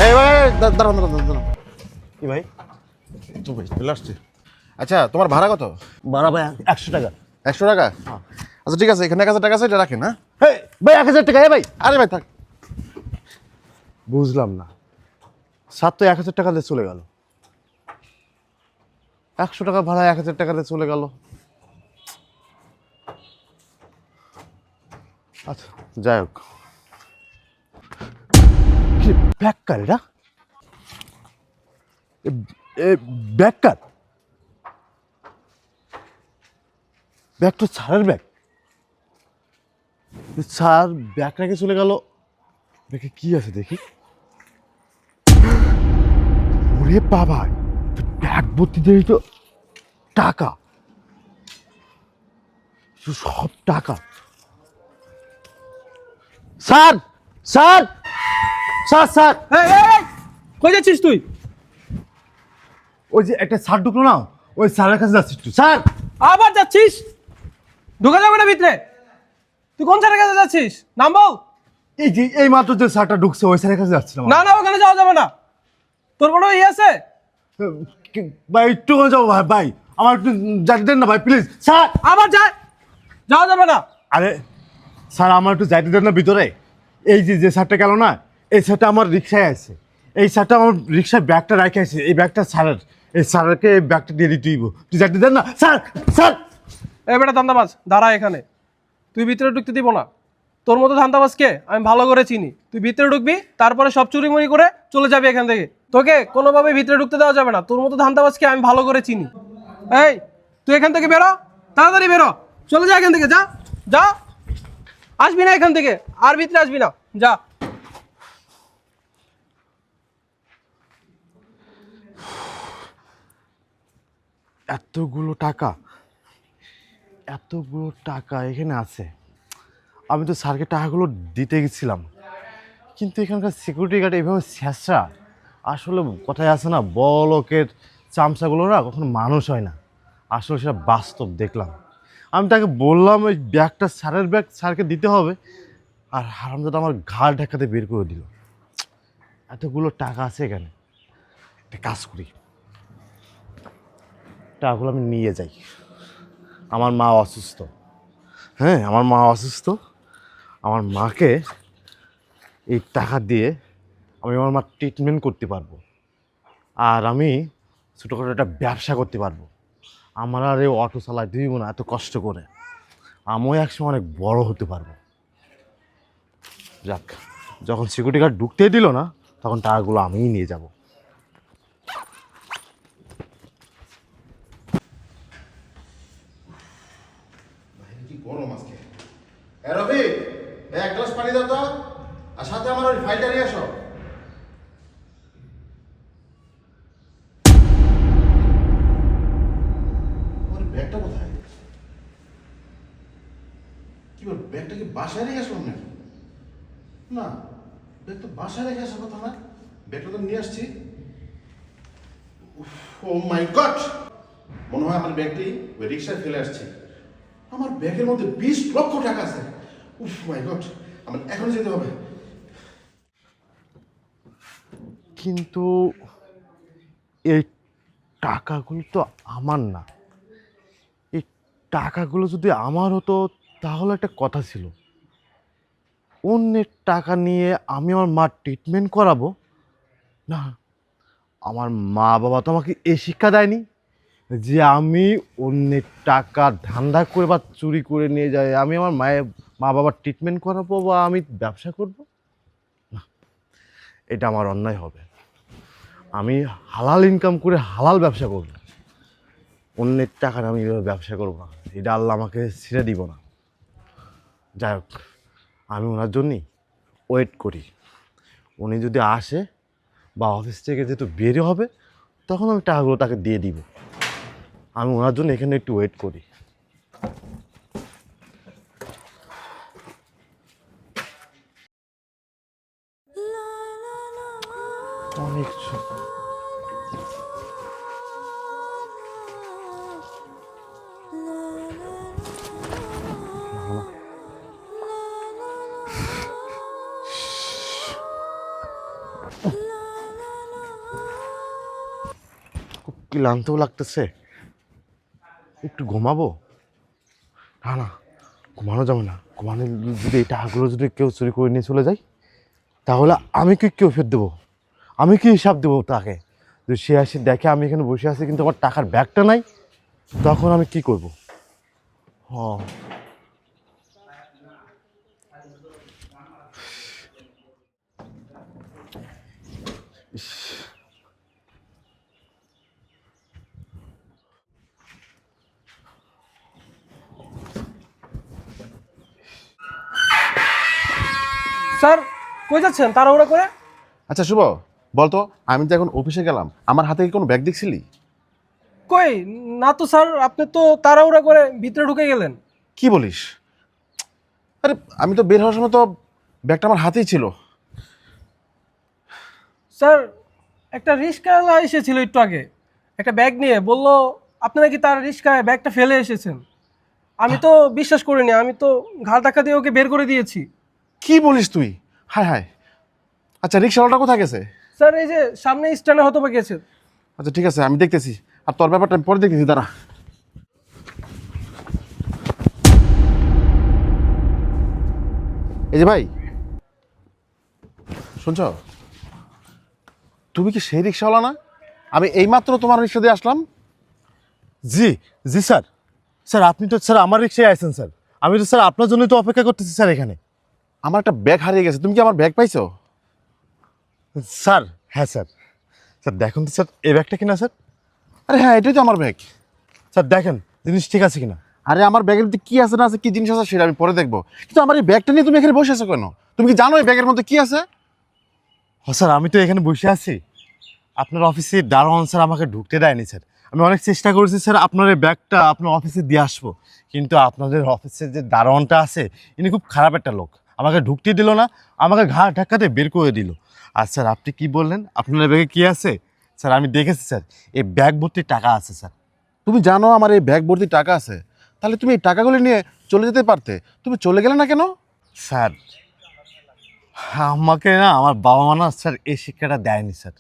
এই ভাই দাঁড়ান দাঁড়ান দাঁড়ান। কি ভাই? তো ভাই চলে আসছি। আচ্ছা তোমার ভাড়া কত? ভাড়া ভাই 100 টাকা। 100 টাকা? আচ্ছা ঠিক আছে, এখানে 1000 টাকা আছে, এটা রাখেন। হ্যাঁ হেই ভাই 1000 টাকা। ভাই আরে ভাই থাক। বুঝলাম না, স্যার তো 1000 টাকা দিয়ে চলে গেল। 100 টাকা ভাড়া 1000 টাকা দিয়ে চলে গেল। আচ্ছা যাই হোক, কি ব্যাগ কার এটা? ব্যাগ কার? ব্যাগ তো স্যারের ব্যাগ। স্যার ব্যাগ রেখে চলে গেল। ব্যাগে কি আছে দেখি। ওরে বাবা, ব্যাগ ভর্তি দেখি তো টাকা, সব টাকা। স্যার স্যার স্যার স্যার এই এই এই, কই যাচ্ছিস তুই? ওই যে একটা স্যার ঢুকলো না, ওই স্যারের কাছে যাচ্ছি একটু। স্যার আবার যাচ্ছিস? ঢুকে যাবে না ভিতরে। তুই কোন স্যারের কাছে যাচ্ছিস? নাম বল। এই যে এই মাত্র যে স্যারটা ঢুকছে ওই স্যারের কাছে যাচ্ছিলাম। না না, ওখানে যাওয়া যাবে না। তোর কোনো ইয়ে আছে? ভাই একটু যাও ভাই, ভাই আমার একটু যাইতে দেন না ভাই প্লিজ। স্যার আবার যায়, যাওয়া যাবে না। আরে স্যার আমার একটু যাইতে দেন না ভিতরে। এই যে যে স্যারটা গেল না, এই স্যারটা আমার রিক্সায় আছে। এই স্যারটা আমার রিক্সায় ব্যাগটা রেখে আছে, এই ব্যাগটা স্যারের। এই স্যারকে এই ব্যাগটা দিয়ে দিতে হইব। তুই যাইতে দেন না স্যার। স্যার এই বেটা ধান্দাবাজ, দাঁড়া এখানে। তুই ভিতরে ঢুকতে দিব না। তোর মতো ধান্দাবাজকে আমি ভালো করে চিনি। তুই ভিতরে ঢুকবি, তারপরে সব চুরিমুরি করে চলে যাবি এখান থেকে। তোকে কোনোভাবে ভিতরে ঢুকতে দেওয়া যাবে না। তোর মতো ধান্দাবাজকে আমি ভালো করে চিনি। এই তুই এখান থেকে বেরো, তাড়াতাড়ি বেরো। চলে যা এখান থেকে, যা যা। আসবি না এখান থেকে, আর ভিতরে আসবি না, যা। এতগুলো টাকা, এতগুলো টাকা এখানে আছে। আমি তো স্যারকে টাকাগুলো দিতে গেছিলাম, কিন্তু এখানকার সিকিউরিটি গার্ড এইভাবে ছেঁচড়া। আসলে কথায় আছে না, বড় লোকের চামচাগুলো না কখনো মানুষ হয় না। আসলে সেটা বাস্তব দেখলাম। আমি তাকে বললাম ওই ব্যাগটা স্যারের ব্যাগ, স্যারকে দিতে হবে, আর হারামজাদা আমার ঘাড় ঢাকাতে বের করে দিল। এতগুলো টাকা আছে এখানে, একটা কাজ করি, টাকাগুলো আমি নিয়ে যাই। আমার মা অসুস্থ, হ্যাঁ আমার মা অসুস্থ। আমার মাকে এই টাকা দিয়ে আমি আমার মার ট্রিটমেন্ট করতে পারবো, আর আমি ছোটোখাটো একটা ব্যবসা করতে পারবো। আমার আর এই অটো চালায় দিব না এত কষ্ট করে। আমিও একসময় অনেক বড় হতে পারবো। যাক, যখন সিকিউরিটি গার্ড ঢুকতেই দিল না, তখন টাকাগুলো আমিই নিয়ে যাব। কি গরম আজকে। রবি এক গ্লাস পানি দাও তো, আর সাথে আমার ওই ফাইলটা নিয়ে আসো। ওর ব্যাগটা কোথায়? কি বল, ব্যাগটা কি বাসায় রেখে আসলাম নাকি? না, ব্যাগ তো বাসায় রেখে আসার কথা না। ব্যাগটা তো নিয়ে আসছি। ও মাই গড, মনে হয় আমার ব্যাগটি ওই রিক্সায় ফেলে আসছি। আমার ব্যাগের মধ্যে 20 লক্ষ টাকা আছে। উফ মাই গড, আমার এখন যেতে হবে। কিন্তু এই টাকাগুলো তো আমার না। এই টাকাগুলো যদি আমার হতো তাহলে একটা কথা ছিল। অন্যের টাকা নিয়ে আমি আমার মার ট্রিটমেন্ট করাবো না? আমার মা বাবা তো আমাকে এই শিক্ষা দেয়নি যে আমি অন্যের টাকা ধান্দা করে বা চুরি করে নিয়ে যাই আমি আমার মা বাবার ট্রিটমেন্ট করাবো বা আমি ব্যবসা করব না। এটা আমার অন্যায় হবে। আমি হালাল ইনকাম করে হালাল ব্যবসা করব। অন্যের টাকার আমি এভাবে ব্যবসা করবো না, এটা আল্লাহ আমাকে ছেড়ে দিব না। যাই হোক, আমি ওনার জন্যই ওয়েট করি। উনি যদি আসে বা অফিস থেকে যেহেতু বের হবে, তখন আমি টাকাগুলো তাকে দিয়ে দিব। আমি ওনার জন্য এখানে একটু ওয়েট করি। অনেক ক্লান্তও লাগতেছে, একটু ঘুমাবো। না না, ঘুমানো যাবে না। ঘুমানো যদি এই টাকাগুলো যদি কেউ চুরি করে নিয়ে চলে যায়, তাহলে আমি কি কেউ ফেরত দেবো? আমি কি হিসাব দেবো তাকে? যদি সে আসে দেখে আমি এখানে বসে আছি কিন্তু আমার টাকার ব্যাগটা নাই, তখন আমি কি করব? ও স্যার কই যাচ্ছেন তাড়াহুড়া করে? আচ্ছা শুভ, বলতো আমি যে এখন অফিসে গেলাম, আমার হাতে কি কোনো ব্যাগ দেখছিলি? কই না তো স্যার, আপনি তো তাড়াহুড়া করে ভিতরে ঢুকে গেলেন। কি বলিস? আরে আমি তো বের হওয়ার সময় তো ব্যাগটা আমার হাতেই ছিল। স্যার একটা রিক্সাওয়ালা এসেছিল একটু আগে, একটা ব্যাগ নিয়ে বলল আপনি নাকি তার রিক্সায় ব্যাগটা ফেলে এসেছেন। আমি তো বিশ্বাস করিনি, আমি তো ঘাড় ধাক্কা দিয়ে ওকে বের করে দিয়েছি। কি বলিস তুই? হায় হায়। আচ্ছা রিক্সাওয়ালাটা কোথায় গেছে? স্যার এই যে সামনে স্ট্যান্ডে হয়তো বা গেছে। আচ্ছা ঠিক আছে, আমি দেখতেছি। আর তোর ব্যাপারটা আমি পরে দেখতেছি, দাঁড়া। এই যে ভাই, শুনছ? তুমি কি সেই রিক্সাওয়ালা না? আমি এইমাত্র তোমার রিক্সা দিয়ে আসলাম। জি জি স্যার। স্যার আপনি তো স্যার আমার রিক্সায় আসছেন স্যার। আমি তো স্যার আপনার জন্যই তো অপেক্ষা করতেছি স্যার এখানে। আমার একটা ব্যাগ হারিয়ে গেছে, তুমি কি আমার ব্যাগ পাইছো? স্যার হ্যাঁ স্যার। স্যার দেখুন তো স্যার, এই ব্যাগটা কিনা স্যার? আরে হ্যাঁ, এটাই তো আমার ব্যাগ। স্যার দেখেন জিনিস ঠিক আছে কিনা। আরে আমার ব্যাগের মধ্যে কি আছে না আছে, কি জিনিস আছে সেটা আমি পরে দেখবো, কিন্তু আমার এই ব্যাগটা নিয়ে তুমি এখানে বসে আছো কেন? তুমি কি জানো এই ব্যাগের মধ্যে কি আছে? ও স্যার আমি তো এখানে বসে আছি, আপনার অফিসে দারোয়ান স্যার আমাকে ঢুকতে দেয়নি স্যার। আমি অনেক চেষ্টা করেছি স্যার আপনার এই ব্যাগটা আপনার অফিসে দিয়ে আসবো, কিন্তু আপনাদের অফিসের যে দারোয়ানটা আছে ইনি খুব খারাপ একটা লোক, আমাকে ঢুকতে দিল না, আমাকে ঘাড় ধাক্কাতে বের করে দিল। আর স্যার আপনি কি বললেন আপনার ব্যাগে কি আছে? স্যার আমি দেখেছি স্যার, এই ব্যাগ ভর্তি টাকা আছে স্যার। তুমি জানো আমার এই ব্যাগ ভর্তি টাকা আছে, তাহলে তুমি এই টাকাগুলো নিয়ে চলে যেতে পারতে, তুমি চলে গেলে না কেন? স্যার আমাকে না আমার বাবা মা না স্যার এই শিক্ষাটা দেয়নি স্যার।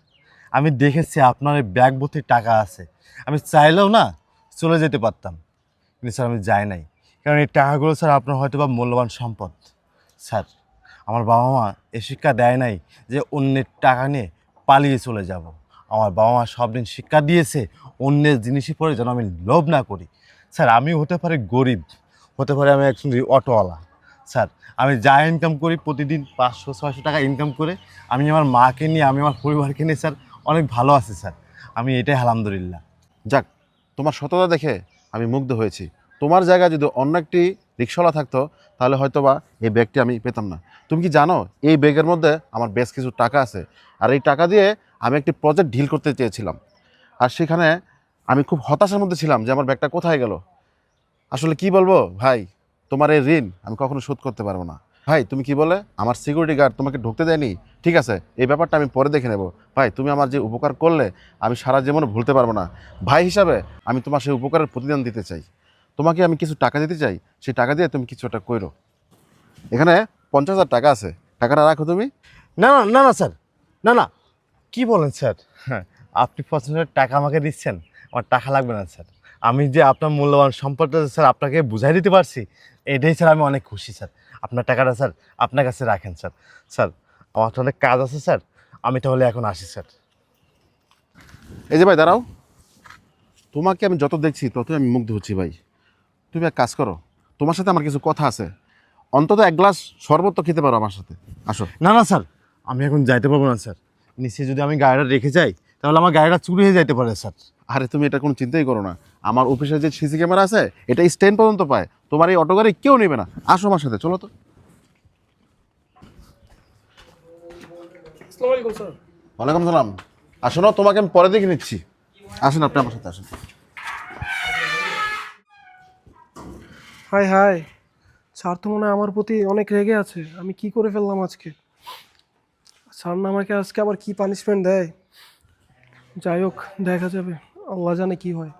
আমি দেখেছি আপনার এই ব্যাগ ভর্তি টাকা আছে, আমি চাইলেও না চলে যেতে পারতাম, কিন্তু স্যার আমি যাই নাই, কারণ এই টাকাগুলো স্যার আপনার হয়তো বা মূল্যবান সম্পদ। স্যার আমার বাবা মা এই শিক্ষা দেয় নাই যে অন্যের টাকা নিয়ে পালিয়ে চলে যাব। আমার বাবা মা সব দিন শিক্ষা দিয়েছে অন্যের জিনিসই পরে যেন আমি লোভ না করি। স্যার আমি হতে পারি গরিব, হতে পারে আমি একজন অটোওয়ালা, স্যার আমি যা ইনকাম করি প্রতিদিন 500-600 টাকা ইনকাম করে আমি আমার মাকে নিয়ে আমি আমার পরিবারকে নিয়ে স্যার অনেক ভালো আছি স্যার, আমি এটাই আলহামদুলিল্লাহ। যাক, তোমার সততা দেখে আমি মুগ্ধ হয়েছি। তোমার জায়গায় যদি অন্য একটি রিক্সাওয়ালা থাকতো তাহলে হয়তো বা এই ব্যাগটি আমি পেতাম না। তুমি কি জানো এই ব্যাগের মধ্যে আমার বেশ কিছু টাকা আছে, আর এই টাকা দিয়ে আমি একটি প্রজেক্ট ডিল করতে চেয়েছিলাম, আর সেখানে আমি খুব হতাশার মধ্যে ছিলাম যে আমার ব্যাগটা কোথায় গেল। আসলে কি বলবো ভাই, তোমার এই ঋণ আমি কখনো শোধ করতে পারবো না। ভাই তুমি কি বলে আমার সিকিউরিটি গার্ড তোমাকে ঢুকতে দেয়নি? ঠিক আছে, এই ব্যাপারটা আমি পরে দেখে নেব। ভাই তুমি আমার যে উপকার করলে আমি সারা জীবনে ভুলতে পারবো না। ভাই হিসাবে আমি তোমার সেই উপকারের প্রতিদান দিতে চাই। তোমাকে আমি কিছু টাকা দিতে চাই, সেই টাকা দিয়ে তুমি কিছু একটা করো। এখানে 50,000 টাকা আছে, টাকাটা রাখো তুমি। না না না না স্যার, না না, কি বলেন স্যার? হ্যাঁ আপনি 50,000 টাকা আমাকে দিচ্ছেন, আমার টাকা লাগবে না স্যার। আমি যে আপনার মূল্যবান সম্পদটা স্যার আপনাকে বুঝাই দিতে পারছি, এটাই স্যার আমি অনেক খুশি স্যার। আপনার টাকাটা স্যার আপনার কাছে রাখেন স্যার। স্যার আমার তো অনেক কাজ আছে স্যার, আমি তাহলে এখন আসি স্যার। এই যে ভাই দাঁড়াও, তোমাকে আমি যত দেখছি ততই আমি মুগ্ধ হচ্ছি ভাই। তুমি এক কাজ করো, তোমার সাথে আমার কিছু কথা আছে, অন্তত এক গ্লাস শরবত তো খেতে পারো আমার সাথে, আসো। না না স্যার, আমি এখন যাইতে পারবো না স্যার, নিচে যদি আমি গাড়িটা রেখে যাই তাহলে আমার গাড়িটা চুরি হয়ে যাইতে পারে স্যার। আরে তুমি এটা কোনো চিন্তাই করো না, আমার অফিসে যে সিসি ক্যামেরা আছে এটা স্ট্যান্ড পর্যন্ত পায়, তোমার এই অটো গাড়ি কেউ নেবে না। আসো আমার সাথে, চলো তো। আসসালামু আলাইকুম স্যার। ওয়ালাইকুম সালাম। আসো না, তোমাকে আমি পরে দেখে নিচ্ছি। আসুন আপনি আমার সাথে আসুন। হাই হাই, স্যার তো মনে হয় আমার প্রতি অনেক রেগে আছে। আমি কি করে ফেললাম আজকে? স্যার না আমাকে আজকে আবার কি পানিশমেন্ট দেয়? যাই হোক দেখা যাবে, আল্লাহ জানে কি হয়।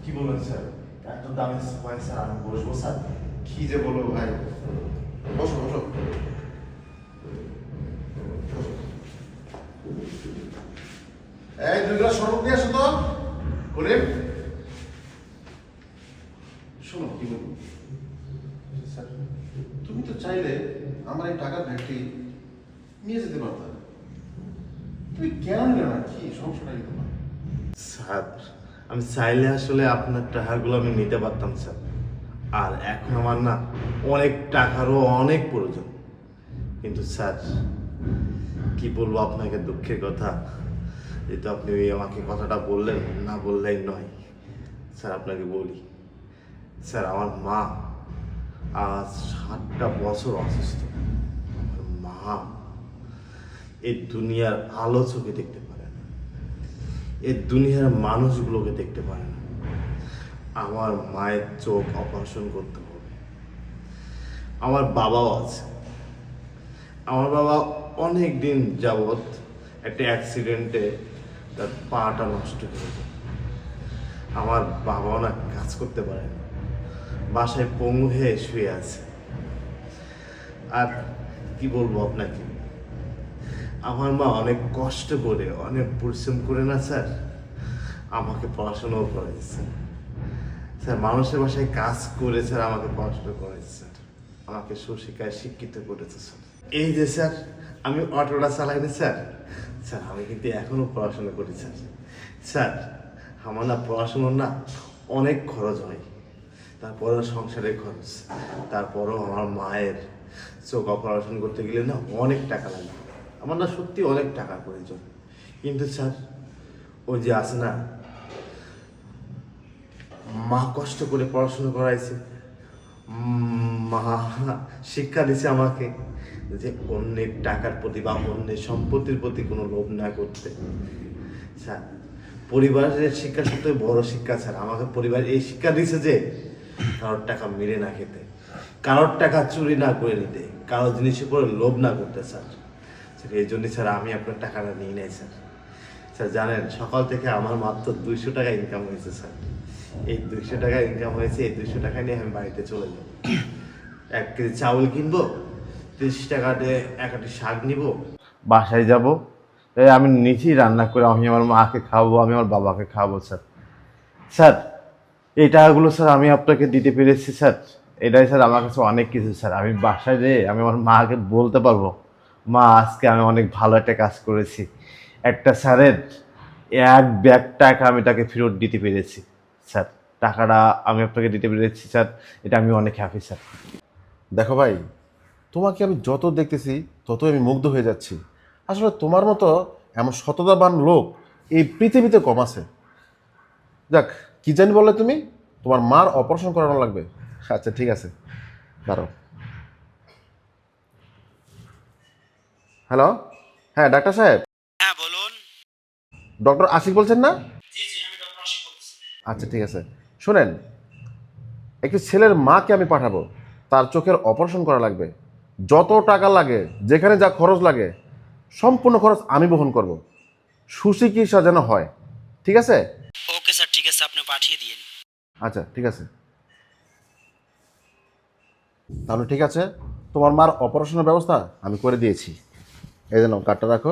কি বলবেন স্যার, এত দামি সোফায় স্যার আমি বসবো স্যার? কি যে বলো ভাই, বসো বসো। এই 2 গ্লাস শরবত দিয়ে আসো তো করিম। শোনো কি বলবো স্যার, তুমি তো চাইলে আমার এই টাকার ব্যাগটি নিয়ে যেতে পারতা, তুমি কেন নিলে না? কি সমস্যাটা কি তোমার? স্যার আমি চাইলে আসলে আপনার টাকাগুলো আমি নিতে পারতাম স্যার, আর এখন আমার না অনেক টাকারও অনেক প্রয়োজন। কিন্তু স্যার কি বলবো আপনাকে দুঃখের কথা, যেহেতু আপনি আমাকে কথাটা বললেন, না বললেই নয়। স্যার আপনাকে বলি স্যার, আমার মা আজ 7টা বছর অসুস্থ। আমার মা এই দুনিয়ার আলো চোখে দেখতে পারে না, এই দুনিয়ার মানুষগুলোকে দেখতে পারে না। আমার মায়ের চোখ অপারেশন করতে হবে। আমার বাবাও আছে, আমার বাবা অনেক দিন যাবৎ একটা অ্যাক্সিডেন্টে তার পাটা নষ্ট হয়ে যায়। আমার বাবাও না কাজ করতে পারে না, বাসায় পঙ্গু হয়ে শুয়ে আছে। আর কি বলবো আপনাকে, আমার মা অনেক কষ্ট করে অনেক পরিশ্রম করে না স্যার আমাকে পড়াশোনাও করেছে স্যার, মানুষের বাসায় কাজ করে স্যার আমাকে পড়াশোনা করেছে স্যার, আমাকে সুশিক্ষায় শিক্ষিত করেছে স্যার। এই যে স্যার আমি অটোটা চালাই না স্যার, স্যার আমি কিন্তু এখনো পড়াশোনা করি স্যার। স্যার আমার না পড়াশোনার না অনেক খরচ হয়, তারপরেও সংসারের খরচ, তারপরেও আমার মায়ের চোখ অপারেশন করতে গেলে না অনেক টাকা লাগে। আমার না সত্যি অনেক টাকার প্রয়োজন। কিন্তু স্যার ওই যে আছে না, মা কষ্ট করে পড়াশোনা করাইছে, মা শিক্ষা দিছে আমাকে যে অন্যের টাকার প্রতি বা অন্যের সম্পত্তির প্রতি কোনো লোভ না করতে। স্যার পরিবারের শিক্ষা সবথেকে বড় শিক্ষা স্যার, আমাকে পরিবার এই শিক্ষা দিয়েছে যে কারোর টাকা মেরে না খেতে, কারোর টাকা চুরি না করে নিতে, কারোর জিনিসের উপরে লোভ না করতে স্যার। স্যার এই জন্যই স্যার আমি আপনার টাকাটা নিয়ে নেই স্যার। স্যার জানেন সকাল থেকে আমার মাত্র 200 টাকা ইনকাম হয়েছে স্যার। এই 200 টাকা ইনকাম হয়েছে, এই 200 টাকা নিয়ে আমি বাড়িতে চলে যাব। 1 কেজি চাউল কিনবো, 30 টাকা দিয়ে 1 আটি শাক নিব, বাসায় যাব, তাই আমি নিজেই রান্না করে আমি আমার মাকে খাওয়াবো, আমি আমার বাবাকে খাওয়াবো স্যার। স্যার এই টাকাগুলো স্যার আমি আপনাকে দিতে পেরেছি স্যার, এটাই স্যার আমার কাছে অনেক কিছু স্যার। আমি বাসায় যেয়ে আমি আমার মাকে বলতে পারবো, মা আজকে আমি অনেক ভালো একটা কাজ করেছি। একটা স্যারের 1 ব্যাগ টাকা আমি তাকে ফেরত দিতে পেরেছি স্যার, টাকাটা আমি আপনাকে দিতে পেরেছি স্যার, এটা আমি অনেক হ্যাপি স্যার। দেখো ভাই, তোমাকে আমি যত দেখতেছি ততই আমি মুগ্ধ হয়ে যাচ্ছি। আসলে তোমার মতো এমন সততাবান লোক এই পৃথিবীতে কম আছে। যাক, কি জানি বললে তুমি, তোমার মার অপারেশন করানো লাগবে? আচ্ছা ঠিক আছে, দাঁড়াও। হ্যালো, হ্যাঁ ডাক্তার সাহেব। হ্যাঁ বলুন। ডক্টর আশিক বলছেন না? জি জি, আমি ডক্টর আশিক বলছি। আচ্ছা ঠিক আছে, শোনেন, একটি ছেলের মাকে আমি পাঠাবো, তার চোখের অপারেশন করা লাগবে। যত টাকা লাগে, যেখানে যা খরচ লাগে, সম্পূর্ণ খরচ আমি বহন করব। সুচিকিৎসা যেন হয়, ঠিক আছে? ওকে স্যার, ঠিক আছে, আপনি পাঠিয়ে দিন। আচ্ছা ঠিক আছে, তাহলে ঠিক আছে, তোমার মার অপারেশনের ব্যবস্থা আমি করে দিয়েছি। এই জন্য কার্ডটা রাখো।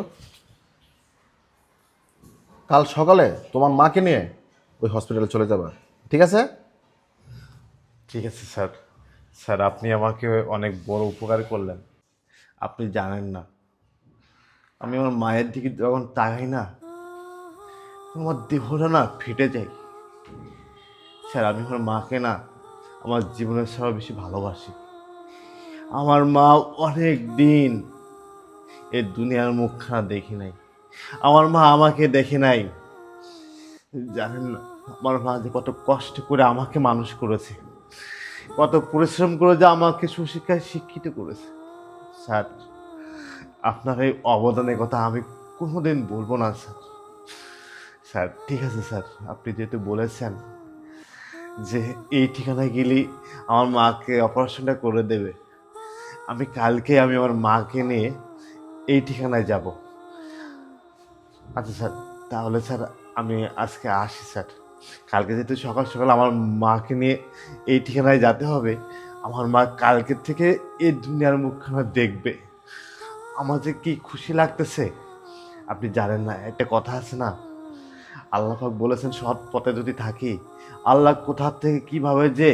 কাল সকালে তোমার মাকে নিয়ে ওই হসপিটালে চলে যাবা, ঠিক আছে? ঠিক আছে স্যার। স্যার আপনি আমাকে অনেক বড় উপকার করলেন। আপনি জানেন না, আমি আমার মায়ের দিকে যখন তাকাই না, আমার দেহটা না ফেটে যায়। স্যার আমি আমার মাকে না আমার জীবনের সব বেশি ভালোবাসি। আমার মা অনেক দিন এই দুনিয়ার মুখখানা দেখি নাই, আমার মা আমাকে দেখে নাই। জানেন না আমার মা যে কত কষ্ট করে আমাকে মানুষ করেছে, কত পরিশ্রম করে যে আমাকে সুশিক্ষায় শিক্ষিত করেছে। স্যার আপনার এই অবদানের কথা আমি কোনোদিন বলবো না স্যার। স্যার ঠিক আছে স্যার, আপনি যেহেতু বলেছেন যে এই ঠিকানায় গেলেই আমার মাকে অপারেশনটা করে দেবে, আমি কালকে আমি আমার মাকে নিয়ে এই ঠিকানায় যাব। আচ্ছা স্যার, তাহলে স্যার আমি আজকে আসি স্যার। কালকে যেহেতু সকাল সকাল আমার মাকে নিয়ে এই ঠিকানায় যেতে হবে, আমার মা কালকের থেকে এই দুনিয়ার মুখখানা দেখবে। আমার যে কি খুশি লাগতেছে আপনি জানেন না। একটা কথা আছে না, আল্লাহ পাক বলেছেন সৎ পথে যদি থাকি, আল্লাহ কোথা থেকে কিভাবে যে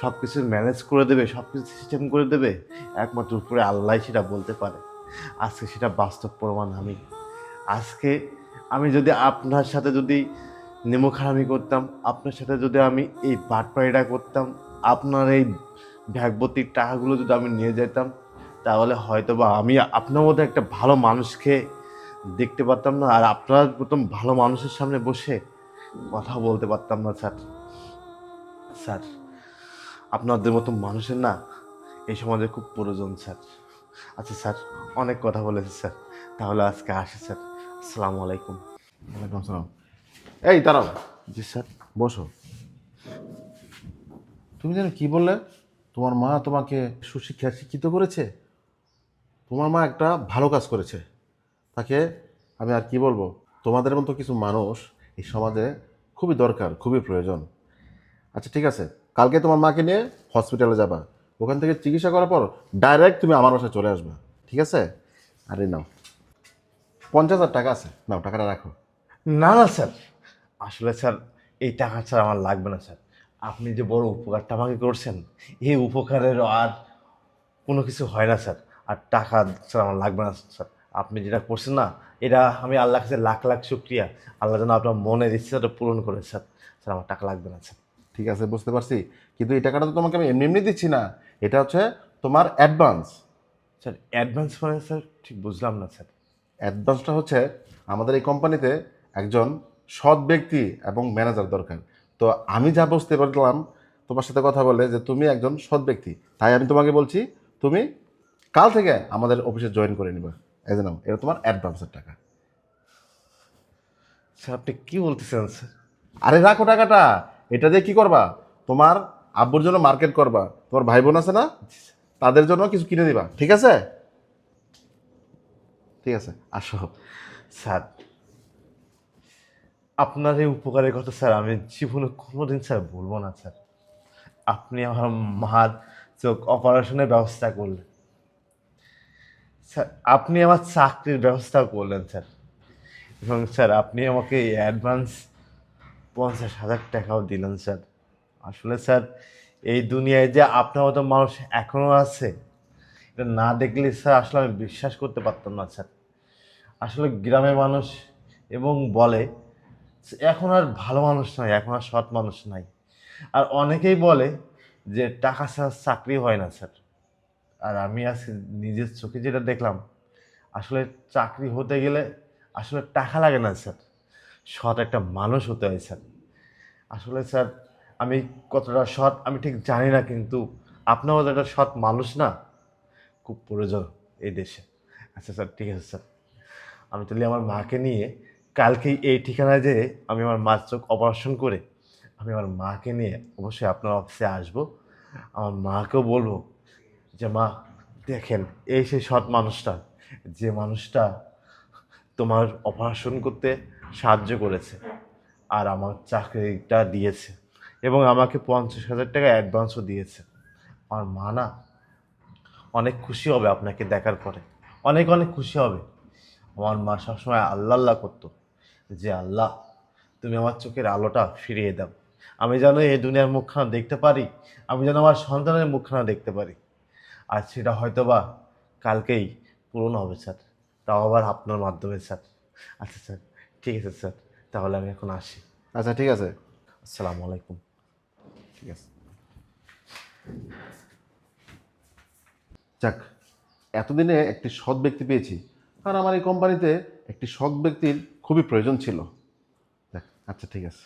সব কিছু ম্যানেজ করে দেবে, সব কিছু সিস্টেম করে দেবে, একমাত্র উপরে আল্লাহ সেটা বলতে পারে। আজকে সেটা বাস্তব প্রমাণ আমি। আজকে আমি যদি আপনার সাথে যদি নেমোখারামি করতাম, আপনার সাথে যদি আমি এই বাটপাড়িটা করতাম, আপনার এই ভ্যাগবতির টাকাগুলো যদি আমি নিয়ে যেতাম, তাহলে হয়তো বা আমি আপনার মধ্যে একটা ভালো মানুষকে দেখতে পারতাম না, আর আপনার প্রথম ভালো মানুষের সামনে বসে কথা বলতে পারতাম না। স্যার, স্যার আপনাদের মতো মানুষের না এই সমাজে খুব প্রয়োজন স্যার। আচ্ছা স্যার, অনেক কথা বলেছি স্যার, তাহলে আজকে আসি স্যার। আসসালামু আলাইকুম। ওয়ালাইকুম আসসালাম। এই দাঁড়াও, জি স্যার। বসো। তুমি যেন কি বললে, তোমার মা তোমাকে সুশিক্ষা শিক্ষিত করেছে? তোমার মা একটা ভালো কাজ করেছে, তাকে আমি আর কি বলবো। তোমাদের মতো কিছু মানুষ এই সমাজে খুবই দরকার, খুবই প্রয়োজন। আচ্ছা ঠিক আছে, কালকে তোমার মাকে নিয়ে হসপিটালে যাবা, ওখান থেকে চিকিৎসা করার পর ডাইরেক্ট তুমি আমার বাসায় চলে আসবা, ঠিক আছে? আরে নাও, 50,000 টাকা আছে, নাও টাকাটা রাখো। না না স্যার, আসলে স্যার এই টাকা স্যার আমার লাগবে না স্যার। আপনি যে বড় উপকারটা আমাকে করছেন, এই উপকারের আর কোনো কিছু হয় না স্যার। আর টাকা স্যার আমার লাগবে না স্যার। আপনি যেটা করছেন না, এটা আমি আল্লাহর কাছে লাখ লাখ শুক্রিয়া। আল্লাহ যেন আপনার মনের ইচ্ছাটা পূরণ করে স্যার। স্যার আমার টাকা লাগবে না স্যার। ঠিক আছে, বুঝতে পারছি, কিন্তু এই টাকাটা তো তোমাকে আমি এমনি এমনি দিচ্ছি না, এটা হচ্ছে তোমার অ্যাডভান্স। স্যার অ্যাডভান্স মানে স্যার ঠিক বুঝলাম না স্যার। অ্যাডভান্সটা হচ্ছে আমাদের এই কোম্পানিতে একজন সৎ ব্যক্তি এবং ম্যানেজার দরকার। তো আমি যা বুঝতে পারলাম তোমার সাথে কথা বলে যে তুমি একজন সৎ ব্যক্তি, তাই আমি তোমাকে বলছি তুমি কাল থেকে আমাদের অফিসে জয়েন করে নিবা। এই যে নাও, এটা তোমার অ্যাডভান্সের টাকা। স্যার আপনি কী বলতেছেন স্যার? আরে রাখো টাকাটা, এটা দিয়ে কি করবা? তোমার আব্বুর জন্য মার্কেট করবা, তোমার ভাই বোন আছে না, তাদের জন্য কিছু কিনে দিবা, ঠিক আছে? ঠিক আছে, আসো। স্যার আপনার এই উপকারের কথা স্যার আমি জীবনে কোনোদিন স্যার ভুলবো না স্যার। আপনি আমার মার চোখ অপারেশনের ব্যবস্থা করলেন স্যার, আপনি আমার চাকরির ব্যবস্থা করলেন স্যার, এবং স্যার আপনি আমাকে অ্যাডভান্স 50,000 টাকাও দিলেন স্যার। আসলে স্যার এই দুনিয়ায় যে আপনার মতো মানুষ এখনও আছে, এটা না দেখলে স্যার আসলে আমি বিশ্বাস করতে পারতাম না স্যার। আসলে গ্রামের মানুষ এবং বলে এখন আর ভালো মানুষ নাই, এখন আর সৎ মানুষ নাই। আর অনেকেই বলে যে টাকা ছাড়া চাকরি হয় না স্যার। আর আমি আজকে নিজের চোখে যেটা দেখলাম, আসলে চাকরি হতে গেলে আসলে টাকা লাগে না স্যার, সৎ একটা মানুষ হতে হয় স্যার। আসলে স্যার আমি কতটা সৎ আমি ঠিক জানি না, কিন্তু আপনার মতো একটা সৎ মানুষ না খুব প্রয়োজন এই দেশে। আচ্ছা স্যার, ঠিক আছে স্যার, আমি তাহলে আমার মাকে নিয়ে কালকেই এই ঠিকানায় যেয়ে আমি আমার মার চোখ অপারেশন করে আমি আমার মাকে নিয়ে অবশ্যই আপনার অফিসে আসবো। আমার মাকেও বলবো যে মা দেখেন, এই সেই সৎ মানুষটা, যে মানুষটা তোমার অপারেশন করতে সাহায্য করেছে আর আমার চাকরিটা দিয়েছে এবং আমাকে 50,000 টাকা অ্যাডভান্সও দিয়েছে। আমার মা না অনেক খুশি হবে আপনাকে দেখার পরে, অনেক অনেক খুশি হবে। আমার মা সবসময় আল্লাহ আল্লাহ করতো যে আল্লাহ তুমি আমার চোখের আলোটা ফিরিয়ে দাও, আমি যেন এই দুনিয়ার মুখখানা দেখতে পারি, আমি যেন আমার সন্তানের মুখখানা দেখতে পারি। আর সেটা হয়তো বা কালকেই পূরণ হবে স্যার, তাও আবার আপনার মাধ্যমে স্যার। আচ্ছা স্যার, ঠিক আছে স্যার, তাহলে আমি এখন আসি। আচ্ছা ঠিক আছে, আসসালামু আলাইকুম। ঠিক আছে। যাক, এতদিনে একটি সৎ ব্যক্তি পেয়েছি, আর আমার এই কোম্পানিতে একটি সৎ ব্যক্তির খুবই প্রয়োজন ছিল। যাক, আচ্ছা ঠিক আছে।